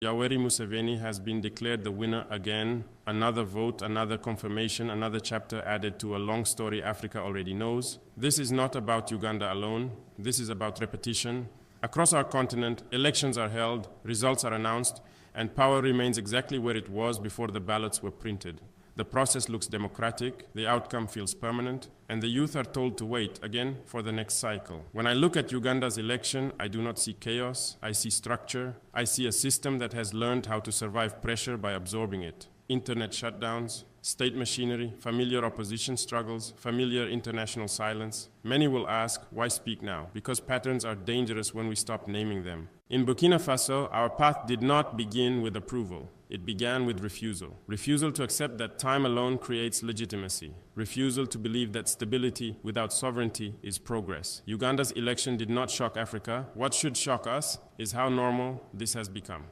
Yoweri Museveni has been declared the winner again. Another vote, another confirmation, another chapter added to a long story Africa already knows. This is not about Uganda alone. This is about repetition. Across our continent, elections are held, results are announced, and power remains exactly where it was before the ballots were printed. The process looks democratic, the outcome feels permanent, and the youth are told to wait again for the next cycle. When I look at Uganda's election, I do not see chaos, I see structure. I see a system that has learned how to survive pressure by absorbing it. Internet shutdowns, state machinery, familiar opposition struggles, familiar international silence. Many will ask, why speak now? Because patterns are dangerous when we stop naming them. In Burkina Faso, our path did not begin with approval. It began with refusal. Refusal to accept that time alone creates legitimacy. Refusal to believe that stability without sovereignty is progress. Uganda's election did not shock Africa. What should shock us is how normal this has become.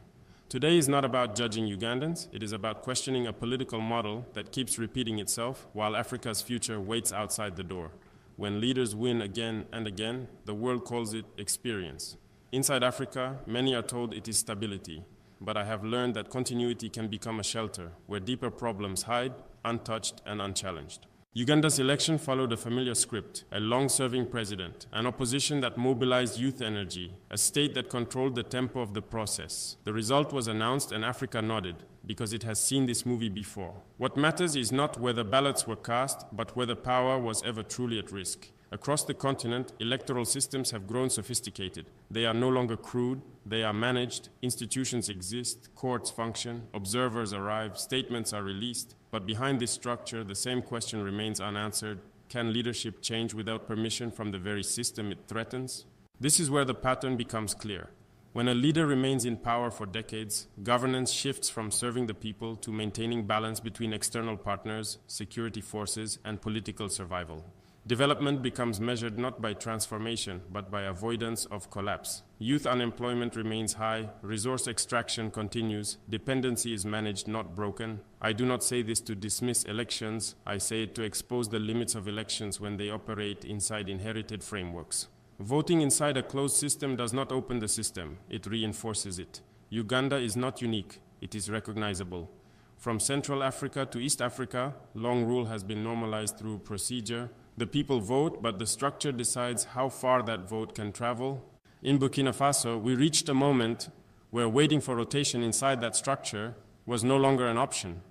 Today is not about judging Ugandans. It is about questioning a political model that keeps repeating itself while Africa's future waits outside the door. When leaders win again and again, the world calls it experience. Inside Africa, many are told it is stability. But I have learned that continuity can become a shelter where deeper problems hide, untouched and unchallenged. Uganda's election followed a familiar script: a long-serving president, an opposition that mobilized youth energy, a state that controlled the tempo of the process. The result was announced and Africa nodded, because it has seen this movie before. What matters is not whether ballots were cast, but whether power was ever truly at risk. Across the continent, electoral systems have grown sophisticated. They are no longer crude, they are managed, institutions exist, courts function, observers arrive, statements are released. But behind this structure, the same question remains unanswered: can leadership change without permission from the very system it threatens? This is where the pattern becomes clear. When a leader remains in power for decades, governance shifts from serving the people to maintaining balance between external partners, security forces, and political survival. Development becomes measured not by transformation, but by avoidance of collapse. Youth unemployment remains high, resource extraction continues, dependency is managed, not broken. I do not say this to dismiss elections, I say it to expose the limits of elections when they operate inside inherited frameworks. Voting inside a closed system does not open the system, it reinforces it. Uganda is not unique, it is recognizable. From Central Africa to East Africa, long rule has been normalized through procedure. The people vote, but the structure decides how far that vote can travel. In Burkina Faso, we reached a moment where waiting for rotation inside that structure was no longer an option.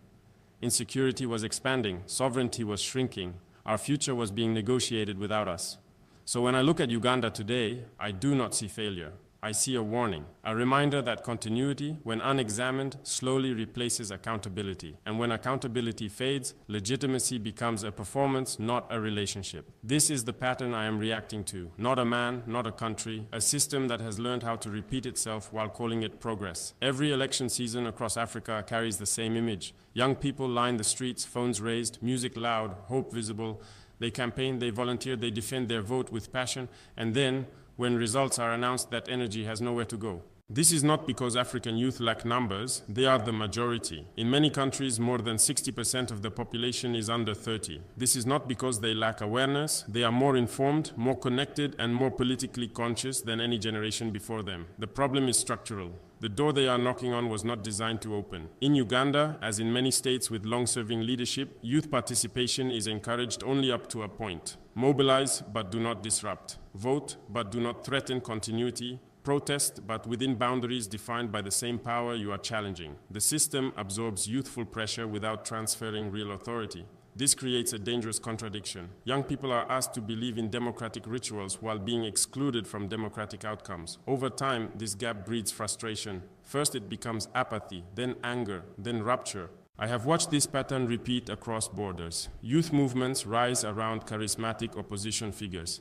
Insecurity was expanding, sovereignty was shrinking, our future was being negotiated without us. So when I look at Uganda today, I do not see failure. I see a warning, a reminder that continuity, when unexamined, slowly replaces accountability. And when accountability fades, legitimacy becomes a performance, not a relationship. This is the pattern I am reacting to. Not a man, not a country, a system that has learned how to repeat itself while calling it progress. Every election season across Africa carries the same image. Young people line the streets, phones raised, music loud, hope visible. They campaign, they volunteer, they defend their vote with passion, and then, when results are announced, that energy has nowhere to go. This is not because African youth lack numbers, they are the majority. In many countries, more than 60% of the population is under 30. This is not because they lack awareness, they are more informed, more connected, and more politically conscious than any generation before them. The problem is structural. The door they are knocking on was not designed to open. In Uganda, as in many states with long-serving leadership, youth participation is encouraged only up to a point. Mobilize, but do not disrupt. Vote, but do not threaten continuity. Protest, but within boundaries defined by the same power you are challenging. The system absorbs youthful pressure without transferring real authority. This creates a dangerous contradiction. Young people are asked to believe in democratic rituals while being excluded from democratic outcomes. Over time, this gap breeds frustration. First, it becomes apathy, then anger, then rupture. I have watched this pattern repeat across borders. Youth movements rise around charismatic opposition figures.